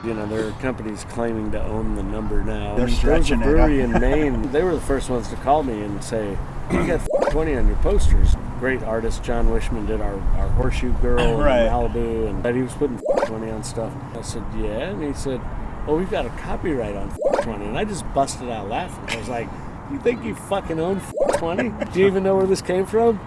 You know, there are companies claiming to own the number now. They're stretching it. There was a brewery in Maine. They were the first ones to call me and say, "You got 20 on your posters." Great artist John Wishman did our Horseshoe Girl Right. in Malibu, and he was putting 20 on stuff. I said, "Yeah," and he said, "Oh, we've got a copyright on 20," and I just busted out laughing. I was like, "You think you fucking own 20? Do you even know where this came from?"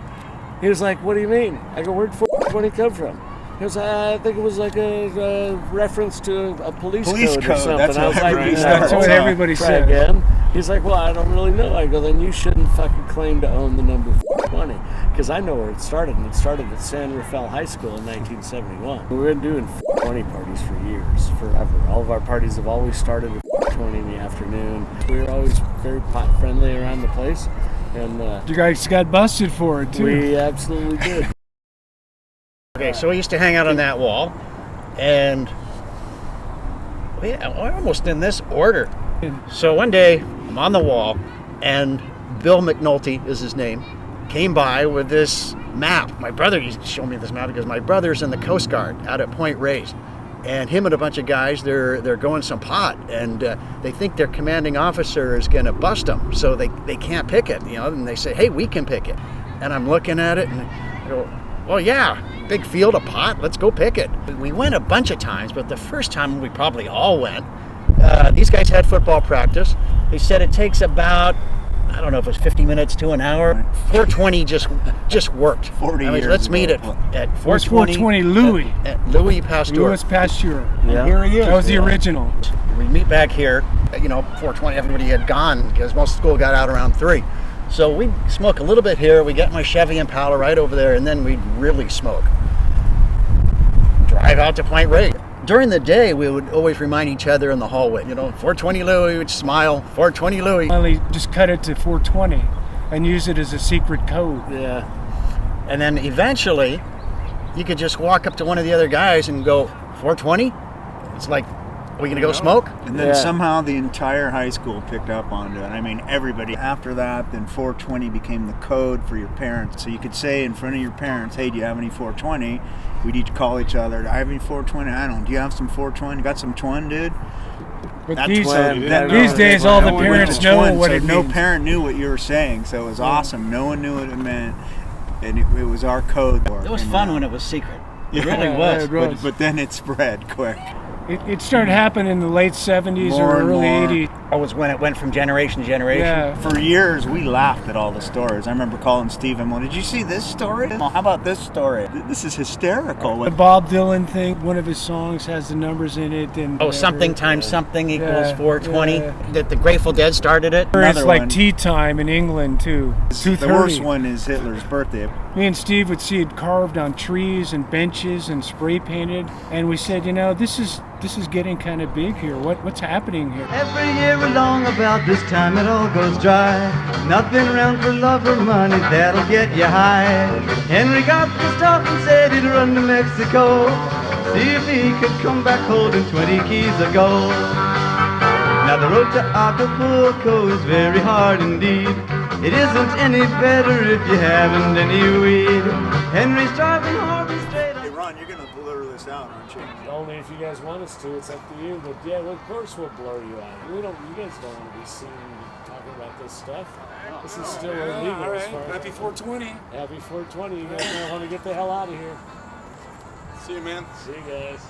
He was like, "What do you mean?" I go, "Where'd 20 come from?" He was like, "I think it was like a reference to a police code or something." That's I was what like, everybody That's what everybody Try said. again. He's like, "Well, I don't really know." I go, "Then you shouldn't fucking claim to own the number 20, because I know where it started, and it started at San Rafael High School in 1971. We've been doing 20 parties for years, forever. All of our parties have always started at 20 in the afternoon. We were always very pot friendly around the place, and You guys got busted for it too. we absolutely did. Okay, so we used to hang out on that wall, and we're almost in this order. So one day, I'm on the wall, and Bill McNulty is his name, came by with this map. My brother used to show me this map because my brother's in the Coast Guard out at Point Reyes. And him and a bunch of guys, they're going some pot, and they think their commanding officer is going to bust them, so they can't pick it, you know, and they say, "Hey, we can pick it." And I'm looking at it, and I go, "Well, yeah, big field of pot, let's go pick it." We went a bunch of times, but the first time we probably all went, these guys had football practice. They said it takes about, I don't know if it was 50 minutes to an hour. 420 just worked. 40 years let's meet ago. at Where's 420. 420 Louis? At Louis Pasteur. Louis Pasteur. Yeah. Here he is. That was the original. We meet back here, 420, everybody had gone because most school got out around 3. So we'd smoke a little bit here. We got my Chevy Impala right over there, and then we'd really smoke. Drive out to Point Reyes. During the day, we would always remind each other in the hallway, 420 Louis, we'd smile, 420 Louis. Finally, just cut it to 420 and use it as a secret code. Yeah. And then eventually, you could just walk up to one of the other guys and go, 420? It's like, are we going to go smoke? And then Yeah. somehow the entire high school picked up onto it. I mean, everybody. After that, then 420 became the code for your parents. So you could say in front of your parents, "Hey, do you have any 420? We'd each call each other. "Do I have any 420? I don't. Do you have some 420? Got some twin, dude?" But That's these, when- these days, all the No, we went parents to know twin, what so it no means. parent knew what you were saying, so it was awesome. No one knew what it meant, and it was our code. It was fun when it was secret. It Yeah, really was. it was. But then it spread quick. It started happening in the late 70s More or and early more. 80s. That was when it went from generation to generation. Yeah. For years, we laughed at all the stories. I remember calling Steve and, "Well, did you see this story? Well, how about this story? This is hysterical." The Bob Dylan thing, one of his songs has the numbers in it. And Oh, something times something equals Yeah, 420. yeah. That the Grateful Dead started it. It's Another like one. tea time in England, too. The 2:30. worst one is Hitler's birthday. Me and Steve would see it carved on trees and benches and spray painted. And we said, this is getting kind of big here. What's happening here? Every year along about this time it all goes dry. Nothing around for love or money that'll get you high. Henry got pissed off and said he'd run to Mexico, see if he could come back holding 20 keys of gold. Now the road to Acapulco is very hard indeed. It isn't any better if you haven't any weed. Henry's driving hard and straight on. Hey, Ron, you're going to blur this out, aren't you? Only if you guys want us to. It's up to you. But yeah, well, of course we'll blur you out. You guys don't want to be seen talking about this stuff. This is still illegal. All as right. far as- Happy 420. Happy 420. You guys want to get the hell out of here. See you, man. See you guys.